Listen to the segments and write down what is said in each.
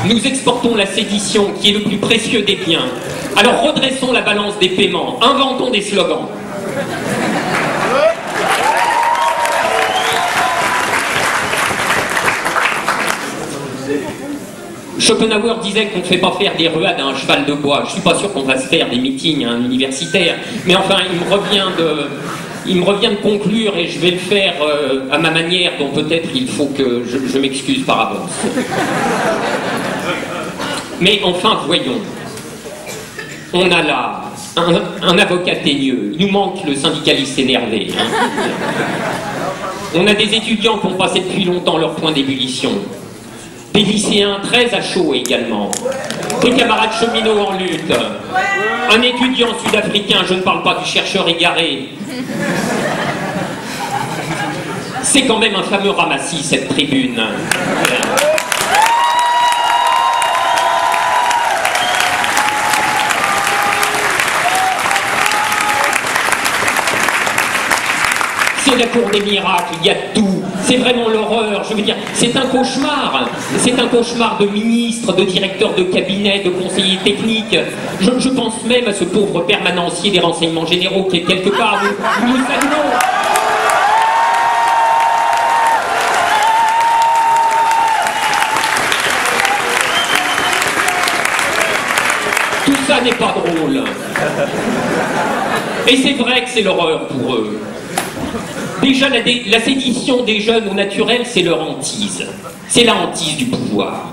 Nous exportons la sédition, qui est le plus précieux des biens. Alors redressons la balance des paiements, inventons des slogans. Schopenhauer disait qu'on ne fait pas faire des ruades à un cheval de bois. Je ne suis pas sûr qu'on va se faire des meetings universitaires, mais enfin, il me revient de conclure et je vais le faire à ma manière, dont peut-être il faut que je m'excuse par avance. Mais enfin, voyons. On a là un avocat teigneux. Il nous manque le syndicaliste énervé. Hein. On a des étudiants qui ont passé depuis longtemps leur point d'ébullition. Des lycéens très à chaud également. Des camarades cheminots en lutte. Un étudiant sud-africain, je ne parle pas du chercheur égaré. C'est quand même un fameux ramassis, cette tribune. C'est la cour des miracles, il y a tout. C'est vraiment l'horreur, je veux dire, c'est un cauchemar. C'est un cauchemar de ministres, de directeurs de cabinet, de conseillers techniques. Je pense même à ce pauvre permanencier des renseignements généraux qui est quelque part. Nous saluons. Tout ça n'est pas drôle. Et c'est vrai que c'est l'horreur pour eux. Déjà, la sédition des jeunes au naturel, c'est leur hantise. C'est la hantise du pouvoir.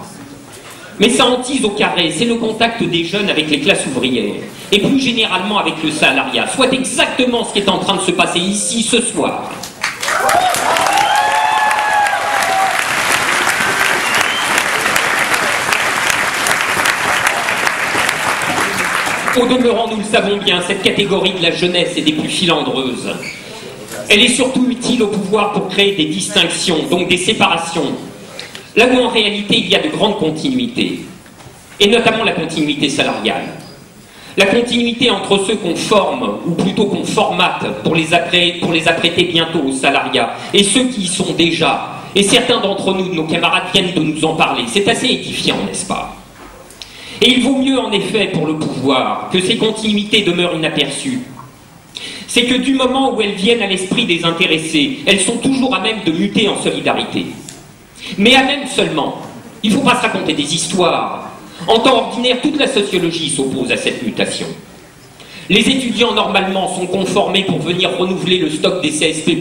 Mais ça hantise au carré, c'est le contact des jeunes avec les classes ouvrières, et plus généralement avec le salariat, soit exactement ce qui est en train de se passer ici ce soir. Au demeurant, nous le savons bien, cette catégorie de la jeunesse est des plus filandreuses. Elle est surtout utile au pouvoir pour créer des distinctions, donc des séparations, là où en réalité il y a de grandes continuités, et notamment la continuité salariale. La continuité entre ceux qu'on forme, ou plutôt qu'on formate pour les apprêter bientôt au salariat, et ceux qui y sont déjà, et certains d'entre nous, de nos camarades, viennent de nous en parler. C'est assez édifiant, n'est-ce pas? Et il vaut mieux en effet pour le pouvoir que ces continuités demeurent inaperçues. C'est que du moment où elles viennent à l'esprit des intéressés, elles sont toujours à même de muter en solidarité. Mais à même seulement. Il ne faut pas se raconter des histoires. En temps ordinaire, toute la sociologie s'oppose à cette mutation. Les étudiants, normalement, sont conformés pour venir renouveler le stock des CSP+,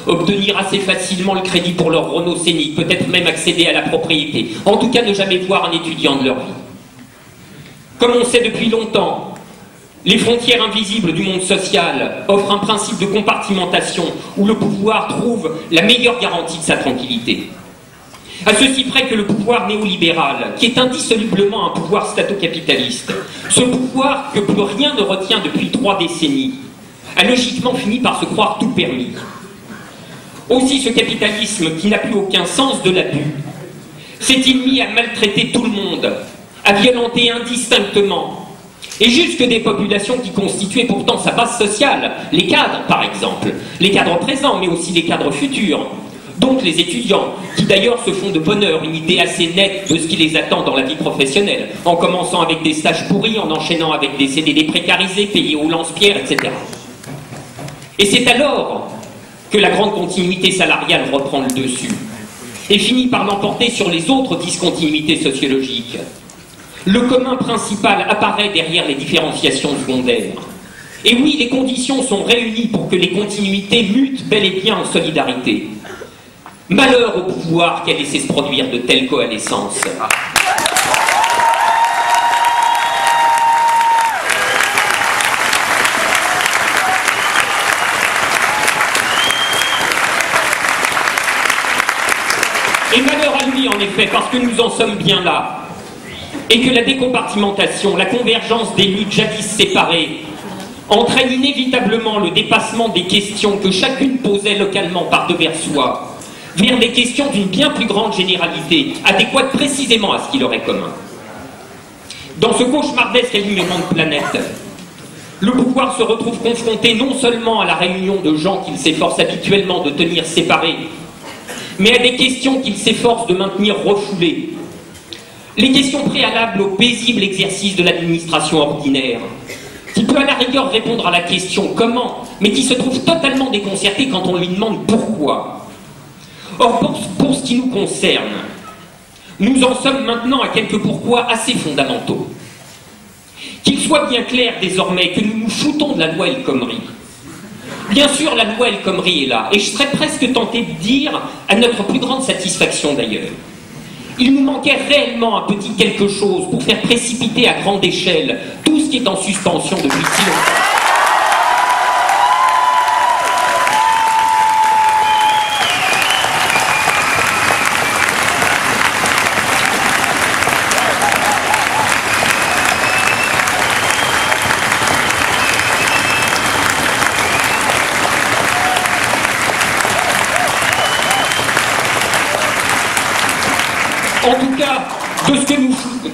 obtenir assez facilement le crédit pour leur Renault Scénic, peut-être même accéder à la propriété. En tout cas, ne jamais voir un étudiant de leur vie. Comme on sait depuis longtemps, les frontières invisibles du monde social offrent un principe de compartimentation où le pouvoir trouve la meilleure garantie de sa tranquillité. À ceci près que le pouvoir néolibéral, qui est indissolublement un pouvoir stato-capitaliste, ce pouvoir que plus rien ne retient depuis 3 décennies, a logiquement fini par se croire tout permis. Aussi ce capitalisme qui n'a plus aucun sens de l'abus s'est-il mis à maltraiter tout le monde, à violenter indistinctement, et jusque des populations qui constituaient pourtant sa base sociale, les cadres par exemple, les cadres présents mais aussi les cadres futurs, donc les étudiants, qui d'ailleurs se font de bonne heure une idée assez nette de ce qui les attend dans la vie professionnelle, en commençant avec des stages pourris, en enchaînant avec des CDD précarisés, payés au lance-pierre, etc. Et c'est alors que la grande continuité salariale reprend le dessus, et finit par l'emporter sur les autres discontinuités sociologiques. Le commun principal apparaît derrière les différenciations secondaires. Et oui, les conditions sont réunies pour que les continuités mutent bel et bien en solidarité. Malheur au pouvoir qui a laissé se produire de telles coalescences. Et malheur à lui, en effet, parce que nous en sommes bien là. Et que la décompartimentation, la convergence des luttes jadis séparées, entraîne inévitablement le dépassement des questions que chacune posait localement par devers soi, vers des questions d'une bien plus grande généralité, adéquates précisément à ce qui leur est commun. Dans ce cauchemardesque alignement de planètes, le pouvoir se retrouve confronté non seulement à la réunion de gens qu'il s'efforce habituellement de tenir séparés, mais à des questions qu'il s'efforce de maintenir refoulées. Les questions préalables au paisible exercice de l'administration ordinaire, qui peut à la rigueur répondre à la question « comment ?», mais qui se trouve totalement déconcerté quand on lui demande « pourquoi ?». Or, pour ce qui nous concerne, nous en sommes maintenant à quelques pourquoi assez fondamentaux. Qu'il soit bien clair désormais que nous nous foutons de la loi El Khomri. Bien sûr, la loi El Khomri est là, et je serais presque tenté de dire, à notre plus grande satisfaction d'ailleurs, il nous manquait réellement un petit quelque chose pour faire précipiter à grande échelle tout ce qui est en suspension depuis si longtemps. En tout cas,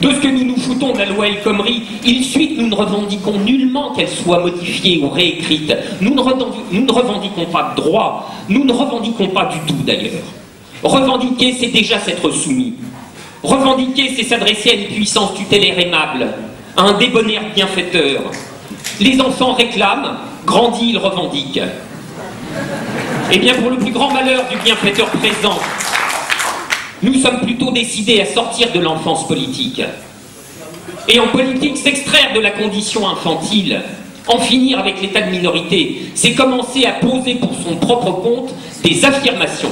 de ce que nous nous foutons de la loi El Khomri, il suit que nous ne revendiquons nullement qu'elle soit modifiée ou réécrite. Nous ne revendiquons pas de droit, nous ne revendiquons pas du tout d'ailleurs. Revendiquer, c'est déjà s'être soumis. Revendiquer, c'est s'adresser à une puissance tutélaire aimable, à un débonnaire bienfaiteur. Les enfants réclament, grandis, ils revendiquent. Eh bien, pour le plus grand malheur du bienfaiteur présent, nous sommes plutôt décidés à sortir de l'enfance politique. Et en politique, s'extraire de la condition infantile, en finir avec l'état de minorité, c'est commencer à poser pour son propre compte des affirmations.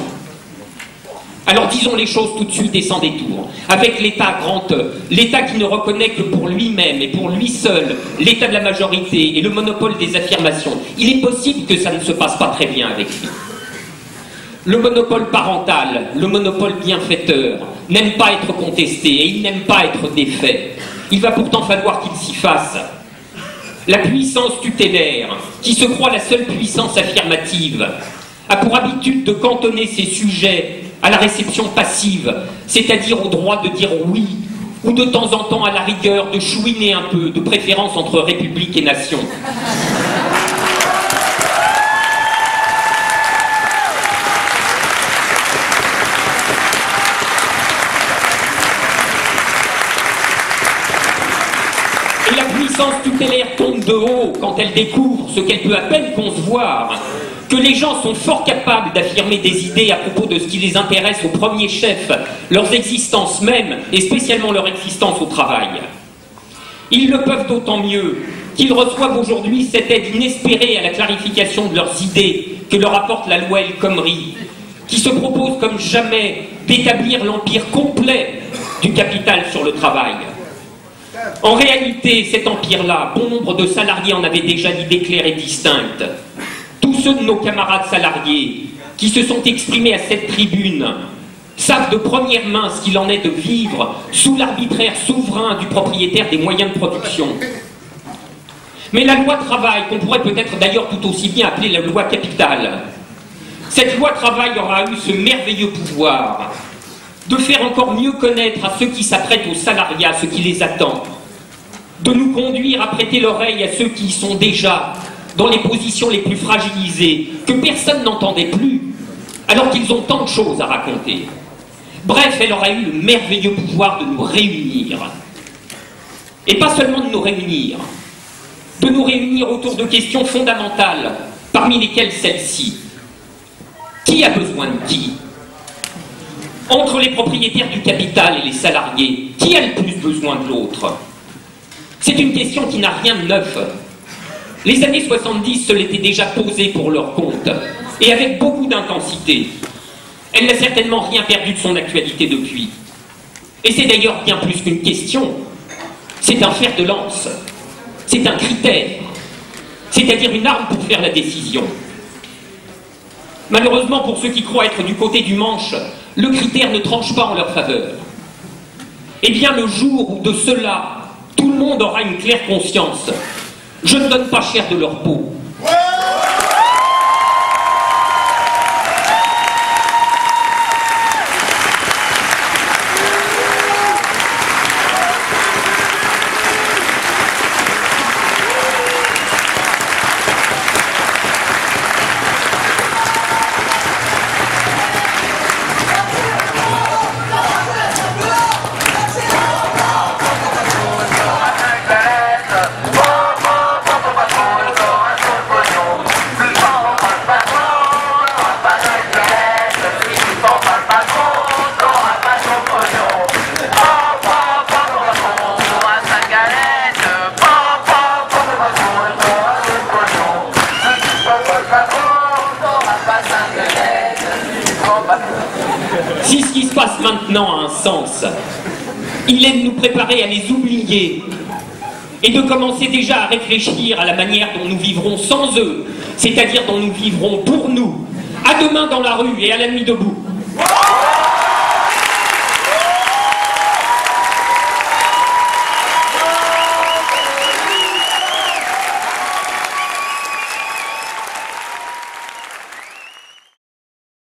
Alors disons les choses tout de suite et sans détour. Avec l'État grand E, l'État qui ne reconnaît que pour lui-même et pour lui seul l'État de la majorité et le monopole des affirmations, il est possible que ça ne se passe pas très bien avec lui. Le monopole parental, le monopole bienfaiteur, n'aime pas être contesté et il n'aime pas être défait. Il va pourtant falloir qu'il s'y fasse. La puissance tutélaire, qui se croit la seule puissance affirmative, a pour habitude de cantonner ses sujets à la réception passive, c'est-à-dire au droit de dire oui, ou de temps en temps à la rigueur de chouiner un peu, de préférence entre république et nation. Et la puissance tutélaire tombe de haut quand elle découvre ce qu'elle peut à peine concevoir, que les gens sont fort capables d'affirmer des idées à propos de ce qui les intéresse au premier chef, leurs existences mêmes, et spécialement leur existence au travail. Ils le peuvent d'autant mieux qu'ils reçoivent aujourd'hui cette aide inespérée à la clarification de leurs idées que leur apporte la loi El Khomri, qui se propose comme jamais d'établir l'empire complet du capital sur le travail. En réalité, cet empire-là, bon nombre de salariés en avaient déjà l'idée claire et distincte. Tous ceux de nos camarades salariés qui se sont exprimés à cette tribune savent de première main ce qu'il en est de vivre sous l'arbitraire souverain du propriétaire des moyens de production. Mais la loi travail, qu'on pourrait peut-être d'ailleurs tout aussi bien appeler la loi capitale, cette loi travail aura eu ce merveilleux pouvoir de faire encore mieux connaître à ceux qui s'apprêtent au salariat ce qui les attend, de nous conduire à prêter l'oreille à ceux qui y sont déjà dans les positions les plus fragilisées, que personne n'entendait plus, alors qu'ils ont tant de choses à raconter. Bref, elle aura eu le merveilleux pouvoir de nous réunir. Et pas seulement de nous réunir autour de questions fondamentales, parmi lesquelles celle-ci. Qui a besoin de qui? Entre les propriétaires du capital et les salariés, qui a le plus besoin de l'autre? C'est une question qui n'a rien de neuf. Les années 70 se l'étaient déjà posée pour leur compte, et avec beaucoup d'intensité. Elle n'a certainement rien perdu de son actualité depuis. Et c'est d'ailleurs bien plus qu'une question. C'est un fer de lance. C'est un critère. C'est-à-dire une arme pour faire la décision. Malheureusement, pour ceux qui croient être du côté du manche, le critère ne tranche pas en leur faveur. Eh bien, le jour où de cela, tout le monde aura une claire conscience, je ne donne pas cher de leur peau. passe maintenant a un sens. Il est de nous préparer à les oublier et de commencer déjà à réfléchir à la manière dont nous vivrons sans eux, c'est-à-dire dont nous vivrons pour nous, à demain dans la rue et à la nuit debout.